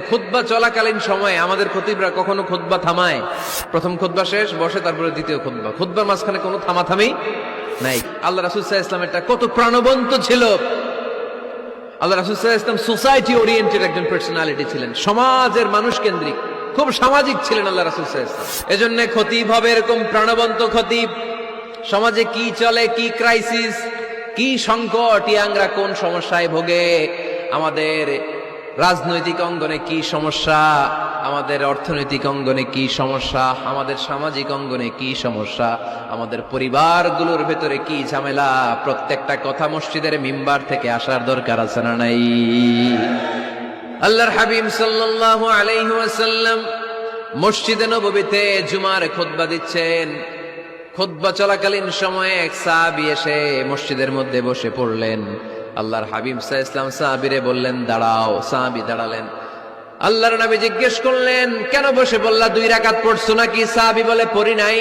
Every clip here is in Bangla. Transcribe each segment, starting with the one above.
খুতবা চলাকালীন সময়ে আমাদের খতিবরা কখনো খুতবা থামায়, প্রথম খুতবা শেষ বসে, তারপরে দ্বিতীয় খুতবা, খুতবার মাঝখানে কোনো থামাথামি নাই। আল্লাহ রাসূল সাল্লাল্লাহু আলাইহি ওয়াসাল্লাম এটা কত প্রাণবন্ত ছিল। আল্লাহ রাসূল সাল্লাল্লাহু আলাইহি ওয়াসাল্লাম সোসাইটি ওরিয়েন্টেড একজন পার্সোনালিটি ছিলেন, সমাজের মানুষ কেন্দ্রিক, খুব সামাজিক ছিলেন আল্লাহ রাসূল সাল্লাল্লাহু আলাইহি ওয়াসাল্লাম। এজন্য খতিব হবে এরকম প্রাণবন্ত খতিব। সমাজে কি চলে, কি ক্রাইসিস, কি সংকট, ইয়াংরা কোন সমস্যায় ভোগে, আমাদের রাজনৈতিক অঙ্গনে কি সমস্যা, আমাদের অর্থনৈতিক অঙ্গনে কি সমস্যা, আমাদের সামাজিক অঙ্গনে কি সমস্যা, আমাদের পরিবারগুলোর ভেতরে কি ঝামেলা, প্রত্যেকটা কথা মসজিদের মিম্বার থেকে আসার দরকার আছে না নাই? আল্লাহর হাবিব সাল্লাল্লাহু আলাইহি ওয়াসাল্লাম মসজিদে নববীতে জুমার খুতবা দিচ্ছেন। খুতবা চলাকালীন সময়ে এক সাহাবী এসে মসজিদের মধ্যে বসে পড়লেন। আল্লাহর হাবিব সাল্লাল্লাহু আলাইহি ওয়াসাল্লাম সাহাবীরে বললেন, দাঁড়াও। সাহাবী দাঁড়ালেন। আল্লাহর নবী জিজ্ঞেস করলেন, কেন বসে বললা? 2 রাকাত পড়ছো নাকি? সাহাবী বলে, পড়ি নাই।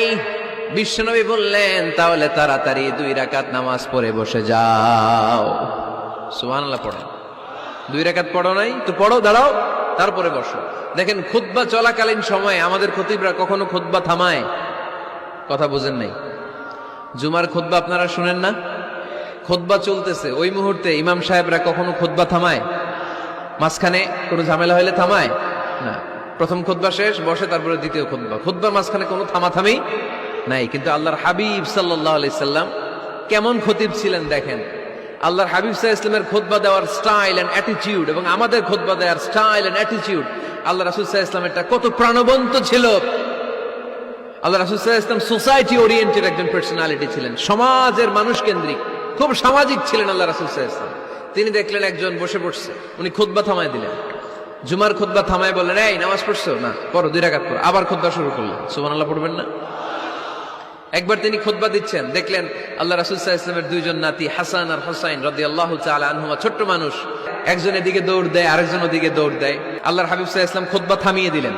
বিশ্বনবী বললেন, তাহলে তাড়াতাড়ি 2 রাকাত নামাজ পড়ে বসে যাও। সুবহানাল্লাহ পড়ো। 2 রাকাত পড়ো নাই তো পড়ো, দাঁড়াও, তারপরে বসো। দেখেন, খুতবা চলাকালীন সময়ে আমাদের খতিবরা কখনো খুতবা থামায়? কথা বুঝেন নাই? জুমার খুতবা আপনারা শুনেন না? খুতবা চলতেছে, ওই মুহূর্তে ইমাম সাহেবরা কখনো খুতবা থামায়? মাঝখানে কোনো ঝামেলা হইলে থামায় না। প্রথম খুতবা শেষ বসে, তারপরে দ্বিতীয় খুতবা, খুতবার মাঝখানে কোনো থামাথামি নাই। কিন্তু আল্লাহর হাবিব সাল্লাল্লাহু আলাইহি সাল্লাম কেমন খতিব ছিলেন দেখেন। আল্লাহর হাবিব সাল্লাল্লাহু আলাইহি ওয়াসাল্লামের খুতবা দেওয়ার স্টাইল এন্ড অ্যাটিটিউড এবং আমাদের খুতবা দেওয়ার স্টাইল এন্ড অ্যাটিটিউড, আল্লাহ রাসূল সাল্লাল্লাহু আলাইহি ওয়াসাল্লাম এটা কত প্রাণবন্ত ছিল। আল্লাহ রাসূল সাল্লাল্লাহু আলাইহি ওয়াসাল্লাম সোসাইটি ওরিয়েন্টেড একজন পার্সোনালিটি ছিলেন, সমাজের মানুষ কেন্দ্রিক, খুব সামাজিক ছিলেন আল্লাহ রাসূল সাল্লাল্লাহু আলাইহি ওয়াসাল্লাম। তিনি দেখলেন একজন বসে পড়ছে, উনি খুতবা থামায় দিলেন। জুমার খুতবা থামায় বললেন, এই নামাজ পড়ছো না? পড়ো, 2 রাকাত পড়ো। আবার খুতবা শুরু করলেন। সুবহানাল্লাহ পড়বেন না? একবার তিনি খুতবা দিচ্ছেন, দেখলেন আল্লাহ রাসূল সাল্লাল্লাহু আলাইহি ওয়াসাল্লামের 2 জন নাতি হাসান আর হুসাইন রাদিয়াল্লাহু তাআলা আনহুমা, ছোট্ট মানুষ, একজন এদিকে দৌড় দেয়, আরেকজন ওদিকে দৌড় দেয়। আল্লাহর হাবিব সাল্লাল্লাহু আলাইহি ওয়াসাল্লাম খুতবা থামিয়ে দিলেন,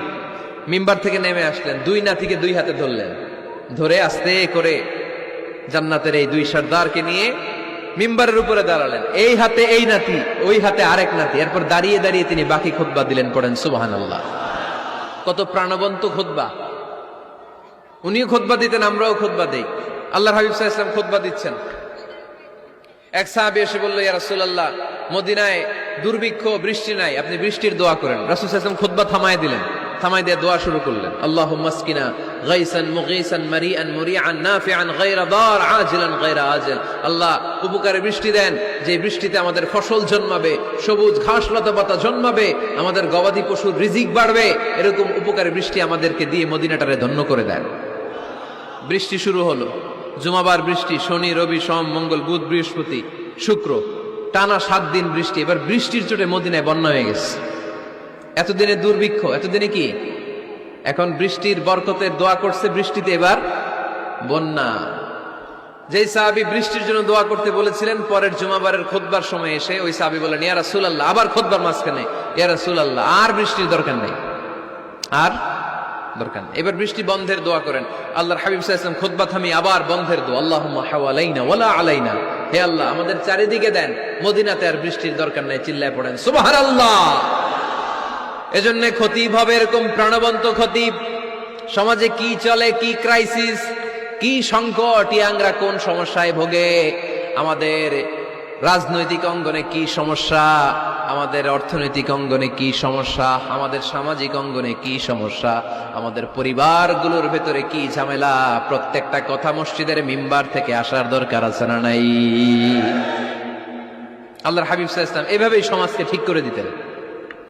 মিম্বার থেকে নেমে আসলেন, 2 নাতিকে 2 হাতে ধরলেন, ধরে আস্তে করে জান্নাতের এই 2 সর্দারকে নিয়ে মিম্বারের উপরে দাঁড়ালেন। এই হাতে এই নাতি, ওই হাতে আরেক নাতি। এরপর দাঁড়িয়ে দাঁড়িয়ে তিনি বাকি খুতবা দিলেন। পড়েন সুবহানাল্লাহ। কত প্রাণবন্ত খুতবা। উনিও খুতবা দিতেন, আমরাও খুতবা দেই। আল্লাহর হাবিব সাল্লাল্লাহু আলাইহি ওয়াসাল্লাম খুতবা দিচ্ছেন। এক সাহাবী এসে বলল, ইয়া রাসূলুল্লাহ, মদিনায় দুর্ভিক্ষ, বৃষ্টি নাই, আপনি বৃষ্টির দোয়া করেন। রাসূল সাল্লাল্লাহু আলাইহি ওয়াসাল্লাম খুতবা থামায় দিলেন, থামাই দিয়ে দোয়া শুরু করলেন। আল্লাহুম্মা আসকিনা গাইসান মুগীসান মারিআন মুরিআন নাফিআন গায়রা দার আজিলান গায়রা আজিল। আল্লাহ, উপকারে বৃষ্টি দেন, যে বৃষ্টিতে আমাদের ফসল জন্মাবে, সবুজ ঘাস লতা পাতা জন্মাবে, আমাদের গবাদি পশুর রিজিক বাড়বে, এরকম উপকারে বৃষ্টি আমাদেরকে দিয়ে মদিনাটারে ধন্য করে দেন। বৃষ্টি শুরু হলো। জুমাবার বৃষ্টি, শনি রবি সোম মঙ্গল বুধ বৃহস্পতি শুক্র, টানা 7 দিন বৃষ্টি। এবার বৃষ্টির চোটে মদিনায় বন্যা হয়ে গেছে। এতদিনে দুর্ভিক্ষ, এতদিনে কি? এখন বৃষ্টির বরকতের দোয়া করছে, বৃষ্টিতে এবার বন্যা। যেই সাহাবী বৃষ্টির জন্য দোয়া করতে বলেছিলেন, পরের জুমাবারের খুতবার সময় এসে ওই সাহাবী বলেন, ইয়া রাসূলুল্লাহ, আবার খুতবার মাঝখানে, ইয়া রাসূলুল্লাহ, আর বৃষ্টির দরকার নেই, আর দরকার নেই, এবার বৃষ্টি বন্ধের দোয়া করেন। আল্লাহর হাবিব সাল্লাল্লাহু আলাইহি ওয়াসাল্লাম খুতবা থামিয়ে আবার বন্ধের দোয়া, আল্লাহুম্মা হাওয়ালাইনা ওয়ালা আলাইনা, হে আল্লাহ আমাদের চারিদিকে দেন, মদিনাতে আর বৃষ্টির দরকার নাই। চিল্লায় পড়েন সুবহানাল্লাহ। এজন্য খতিব হবে এরকম প্রাণবন্ত খতিব। সমাজে কি চলে, কি ক্রাইসিস, কি সংকট, ইয়াংরা কোন সমস্যায় ভোগে, আমাদের রাজনৈতিক অঙ্গনে কি সমস্যা, আমাদের অর্থনৈতিক অঙ্গনে কি সমস্যা, আমাদের সামাজিক অঙ্গনে কি সমস্যা, আমাদের পরিবারগুলোর ভেতরে কি ঝামেলা, প্রত্যেকটা কথা মসজিদের মিম্বার থেকে আসার দরকার আছে না নাই? আল্লাহর হাবিব সাল্লাল্লাহু আলাইহি ওয়াসাল্লাম এভাবেই সমাজকে ঠিক করে দিতেন।